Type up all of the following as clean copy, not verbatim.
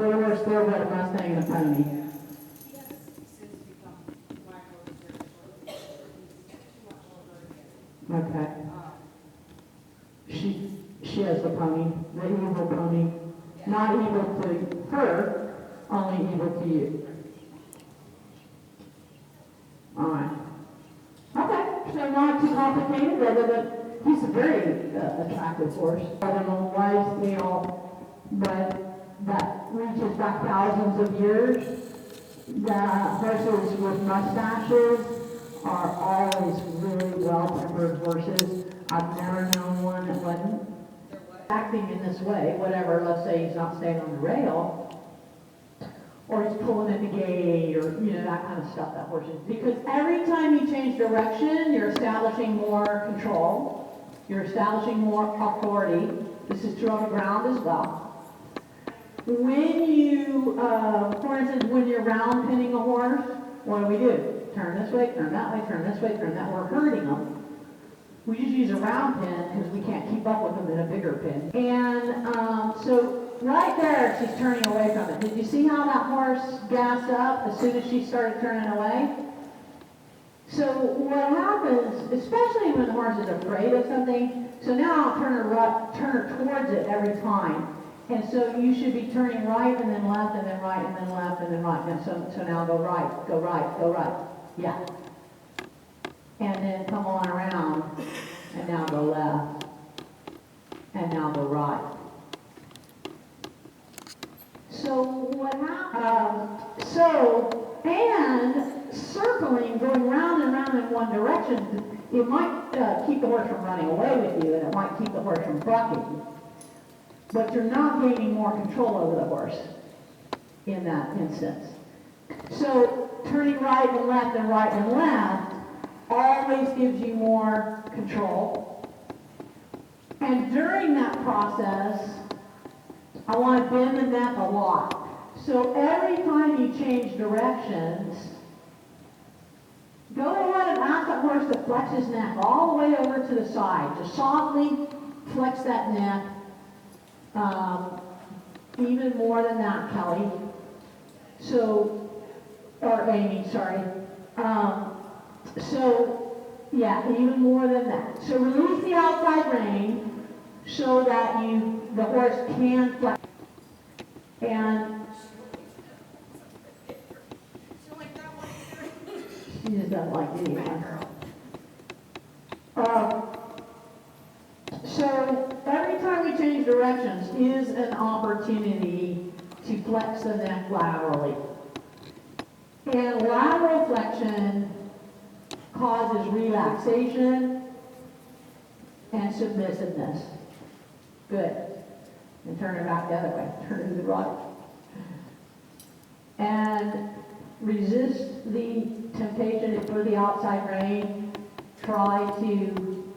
they were still got a Mustang and a pony. Okay. She has the pony, the evil pony. Not evil to her, only evil to you. Alright. Okay, so not too complicated, other than he's a very attractive horse. I don't know why scale, but that reaches back thousands of years. The horses with mustaches are always really well-tempered horses. I've never known one that wasn't acting in this way, whatever, let's say he's not staying on the rail, or he's pulling at the gate, or, you know, that kind of stuff, that horse is. Because every time you change direction, you're establishing more control, you're establishing more authority. This is true on the ground as well. When you, for instance, when you're round pinning a horse, what do? Turn this way, turn that way, turn this way, turn that way. We're hurting them. We just use a round pin because we can't keep up with them in a bigger pin. And so right there, she's turning away from it. Did you see how that horse gassed up as soon as she started turning away? So what happens, especially when the horse is afraid of something, so now I'll turn her towards it every time. And so you should be turning right and then left and then right and then left and then right. And so now go right, go right, go right. Yeah. And then come on around, and now go left, and now go right. So what happens? And circling, going round and round in one direction, it might keep the horse from running away with you, and it might keep the horse from bucking. But you're not gaining more control over the horse in that instance. So turning right and left and right and left always gives you more control. And during that process, I want to bend the neck a lot. So every time you change directions, go ahead and ask that horse to flex his neck all the way over to the side. Just softly flex that neck. Even more than that, Kelly. So, or Amy, sorry. So, yeah, even more than that. So release the outside rein so that the horse can flex. And she just doesn't like me. So every time we change directions is an opportunity to flex the neck laterally. And lateral flexion causes relaxation and submissiveness. Good. And turn it back the other way. Turn it to the right. And resist the temptation to put the outside rein. Try to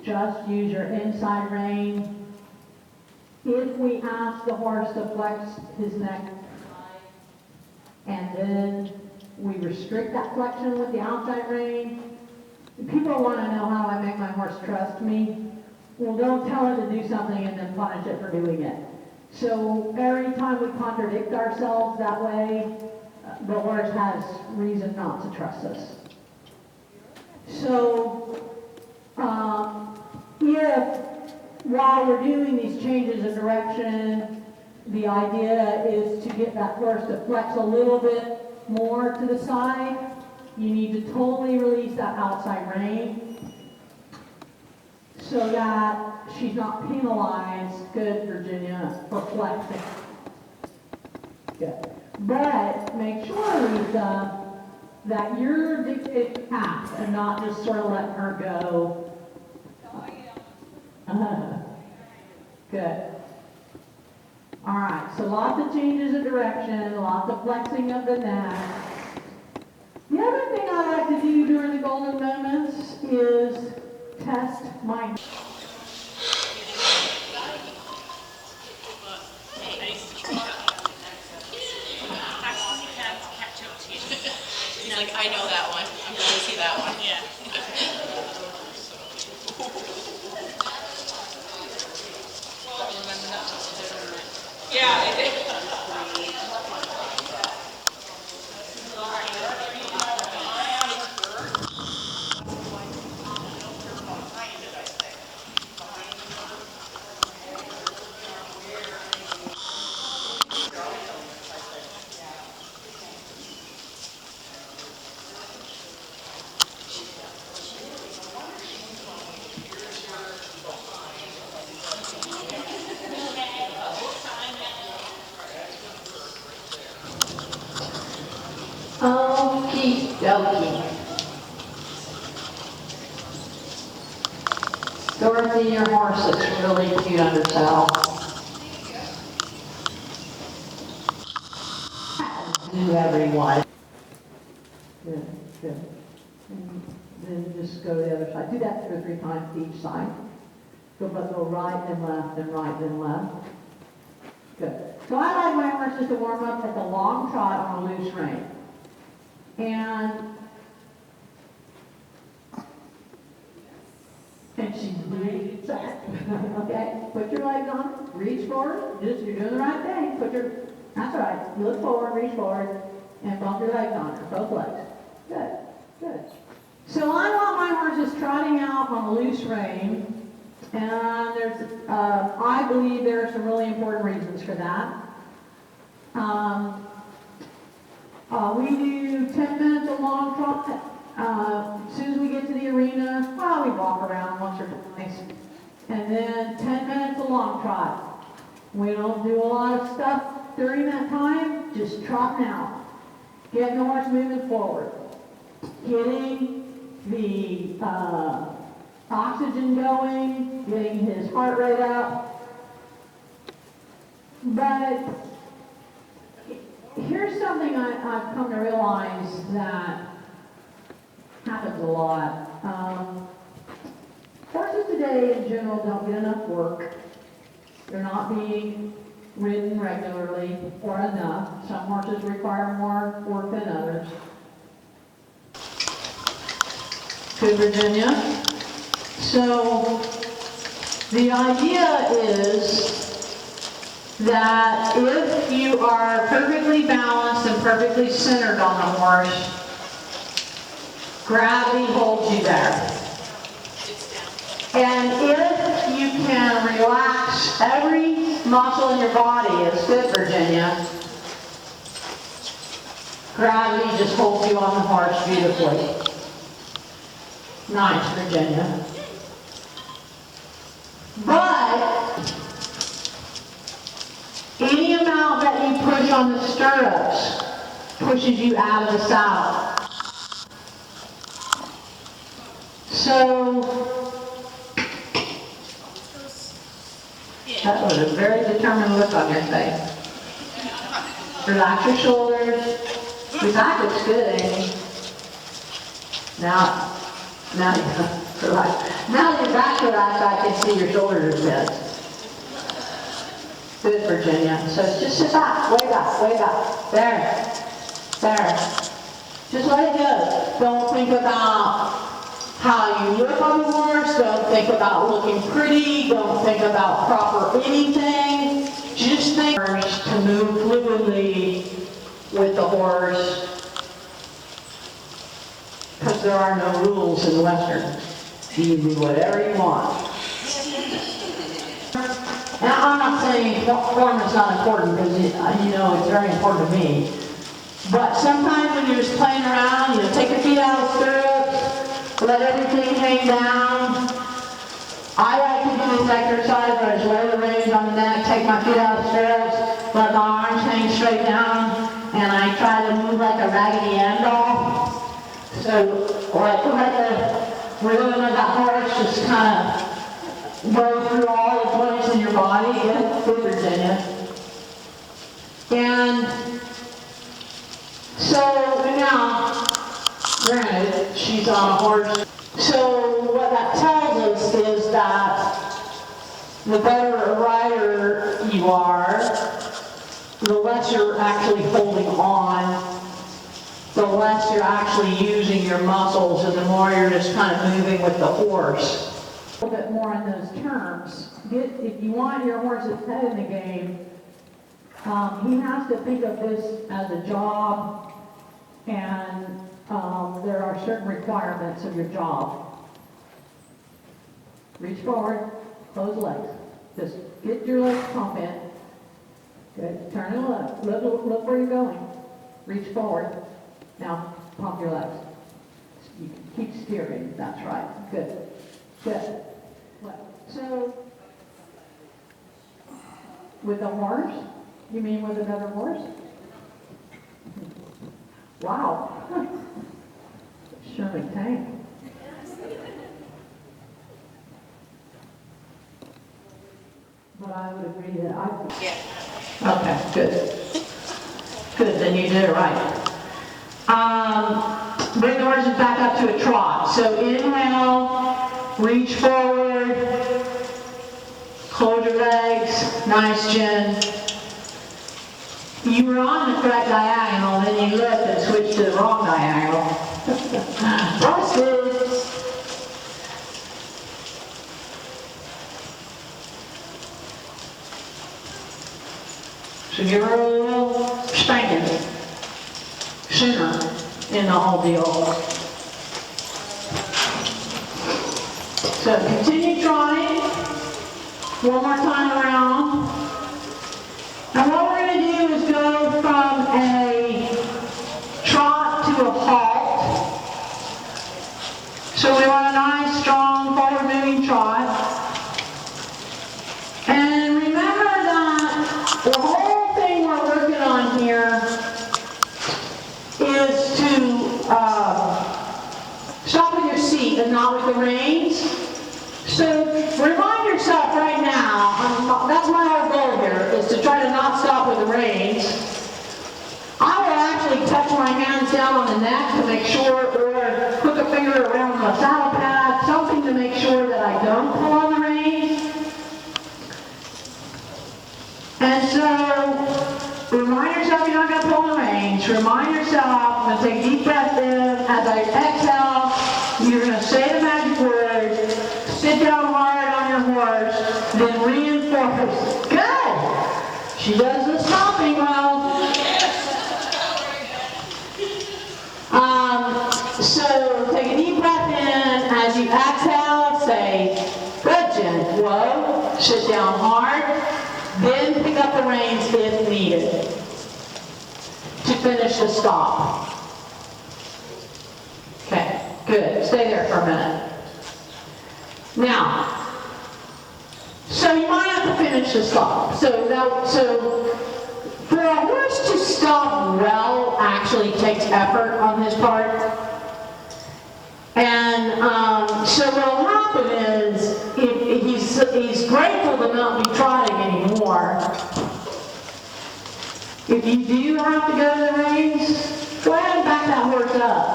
just use your inside rein. If we ask the horse to flex his neck, and then we restrict that flexion with the outside rein, people want to know how I make my horse trust me. Well, don't tell it to do something and then punish it for doing it. So every time we contradict ourselves that way, the horse has reason not to trust us. So if while we're doing these changes of direction, the idea is to get that horse to flex a little bit more to the side, you need to totally release that outside rein so that she's not penalized, good, Virginia, for flexing. Good. But make sure, Lisa, that you're dictating the path and not just sort of letting her go. Good. All right, so lots of changes of direction, lots of flexing of the neck. The other thing I like to do during the golden moments is test my... He's like, I know that one. I'm going to see that one. Yeah. Yeah, I did. Jokey. Dorothy, your horse looks really cute on her saddle. Do everyone. Good, good. And then just go to the other side. Do that 2 or 3 times each side. Go right and left and right and left. Good. So I like my horses to warm up at the long trot on a loose rein. And she's really set. Okay? Put your legs on, reach forward. You're doing the right thing. That's right. You look forward, reach forward, and bump your legs on her, both legs. Good, good. So I want my horses trotting out on a loose rein. And I believe there are some really important reasons for that. We do 10 minutes of long trot. As soon as we get to the arena, we walk around once or twice. And then 10 minutes of long trot. We don't do a lot of stuff during that time, just trotting out. Getting the horse moving forward. Getting the oxygen going, getting his heart rate up. But here's something I've come to realize that happens a lot. Horses today in general don't get enough work. They're not being ridden regularly or enough. Some horses require more work than others. Good, Virginia. So the idea is that if you are perfectly balanced and perfectly centered on the horse, gravity holds you there. And if you can relax every muscle in your body, it's good, Virginia, gravity just holds you on the horse beautifully. Nice, Virginia. But any amount that you push on the stirrups pushes you out of the saddle. So that was a very determined look on your face. Relax your shoulders. Your back looks good, Amy. Now you relax. Now that your back's relaxed, I can see your shoulders are bent. Good, Virginia. So just sit back, way back, way back. There. Just let it go. Don't think about how you look on the horse. Don't think about looking pretty. Don't think about proper anything. Just think to move fluidly with the horse. Because there are no rules in Western. You can do whatever you want. Now, I'm not saying form is not important, because it's very important to me. But sometimes when you're just playing around, take your feet out of the stirrups, let everything hang down. I like to do this exercise where I just lay the reins on the neck, take my feet out of the stirrups, let the arms hang straight down, and I try to move like a Raggedy Ann doll. So, let the rhythm of that horse just kind of go through all the joints in your body. Good, Virginia. And so now, granted, she's on a horse. So what that tells us is that the better a rider you are, the less you're actually holding on, the less you're actually using your muscles, and the more you're just kind of moving with the horse. A little bit more in those terms. If you want your horse's head in the game, he has to think of this as a job, and there are certain requirements of your job. Reach forward, close legs. Just get your legs pumping. Good. Turn and look where you're going. Reach forward. Now, pump your legs. You can keep steering. That's right. Good. Good. So, with a horse? You mean with another horse? Wow. Shirley Tank. But I would agree that Yeah. Okay, good. Good, then you did it right. Bring the horses back up to a trot. So inhale, reach forward, close your legs, nice chin. You were on the correct diagonal, then you looked and switched to the wrong diagonal. Busted. So give her a little spanking sooner in the whole deal. So continue trying. One more time around. And what we're going to do is go from a trot to a halt. So we want a nice, strong, forward-moving trot. And remember that the whole thing we're working on here is to stop with your seat and not with the reins. So remind yourself right now, that's my whole goal here, is to try to not stop with the reins. I will actually touch my hands down on the neck to make sure, or hook a finger around the saddle pad, something to make sure that I don't pull on the reins. And so, remind yourself you're not going to pull the reins. Remind yourself, I'm going to take a deep breath in. As I exhale, you're going to say the magic word, sit down hard on your horse, then reinforce. Good! She does the stopping well. So, take a deep breath in. As you exhale, say, good, Jen. Whoa. Sit down hard. Then pick up the reins if needed to finish the stop. Okay, good. Stay there for a minute. Now, so you might have to finish the stop. So for a horse to stop well actually takes effort on his part. And so what will happen is, if he's grateful to not be trotting anymore. If you do have to go to the reins, go ahead and back that horse up.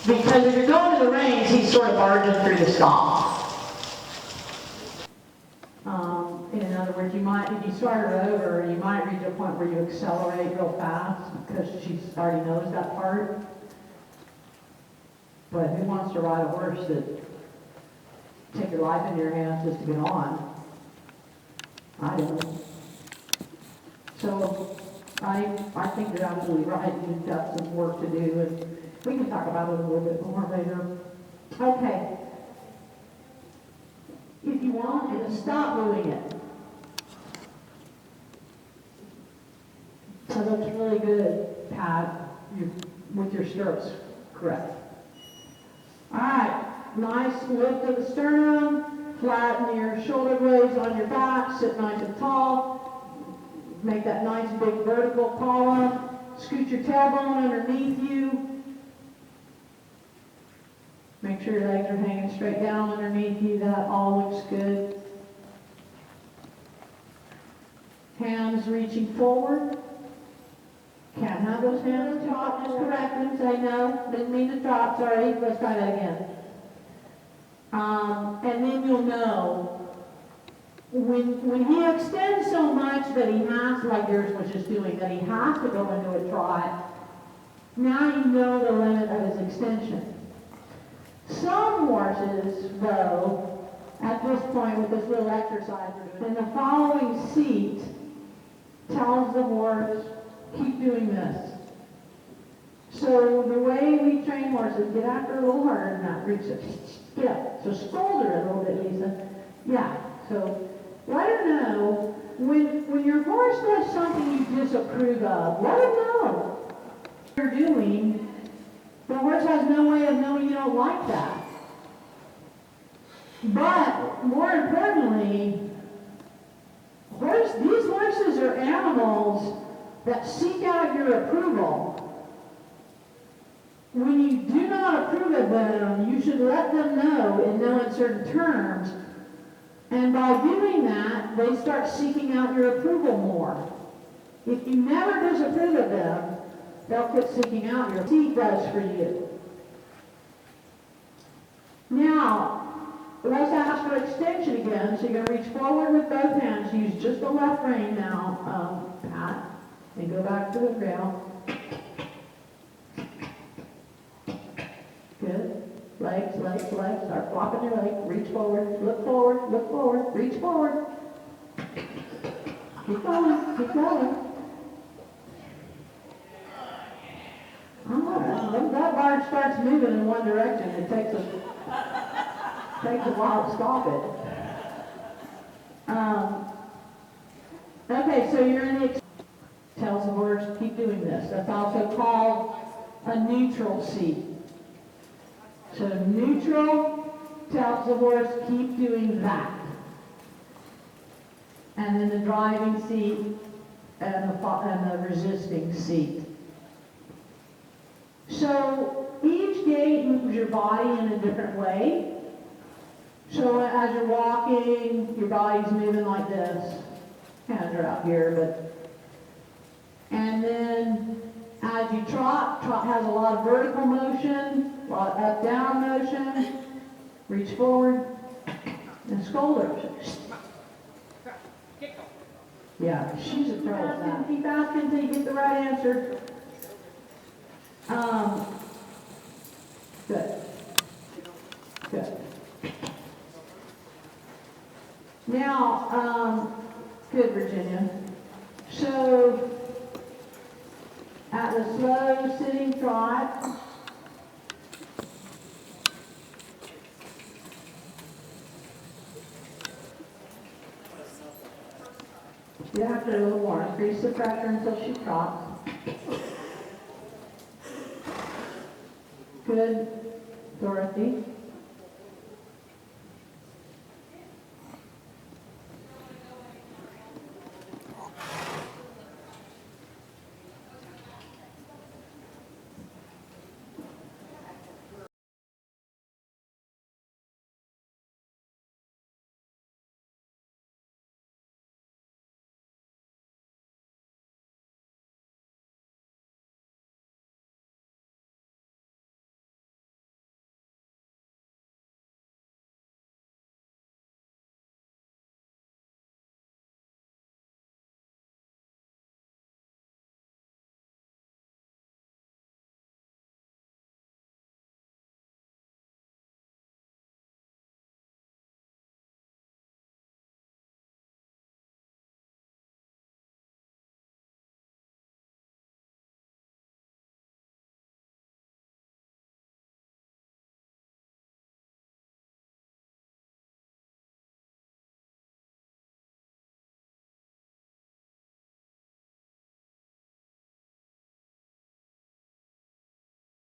Because if you're going to the reins, he's sort of barging through the stop. In other words, you might, if you start her over, you might reach a point where you accelerate real fast because she already knows that part. But who wants to ride a horse that take your life into your hands just to get on? I don't. So I think you're absolutely right. You've got some work to do, and we can talk about it a little bit more later. Okay. If you want to stop doing it. So that's really good, Pat, with your stirrups correct. All right, nice lift of the sternum, flatten your shoulder blades on your back, sit nice and tall, make that nice big vertical column, scoot your tailbone underneath you, make sure your legs are hanging straight down underneath you, that all looks good. Hands reaching forward. Can't have those hands drop, just correct them, say no, didn't mean to drop, sorry, let's try that again. And then you'll know, when he extends so much that he has, like yours was just doing, that he has to go into a trot, now you know the limit of his extension. Some horses, though, at this point with this little exercise, in the following seat tells the horse, keep doing this. So the way we train horses, get after a little harder than that, reach it. Get up. So scold her a little bit, Lisa. Yeah. So let her know when your horse does something you disapprove of, let her know what you're doing. The horse has no way of knowing you don't like that. But more importantly, these horses are animals that seek out your approval. when you do not approve of them, you should let them know in no uncertain terms. And by doing that, they start seeking out your approval more. If you never disapprove of them, they'll quit seeking out your seat does for you. Now, let's ask for extension again. So you're going to reach forward with both hands. Use just the left rein now, Pat, and go back to the ground. Good. Legs, legs, legs. Start flopping your leg. Reach forward. Look forward. Look forward. Reach forward. Keep going. Keep going. All right. When that barge starts moving in one direction, it takes a while to stop it. Okay, so you're in the tells the horse, keep doing this. That's also called a neutral seat. So neutral tells the horse, keep doing that. And then the driving seat and the resisting seat. So each gait moves your body in a different way. So as you're walking, your body's moving like this. Hands are out here, and then as you trot has a lot of vertical motion, a lot of up-down motion. Reach forward and shoulders. Yeah, she's a pro at that. Keep asking until you get the right answer. Good. Good. Now, good, Virginia. So, at the slow sitting trot, you have to a little more. Increase the pressure until she trots. Good, Dorothy.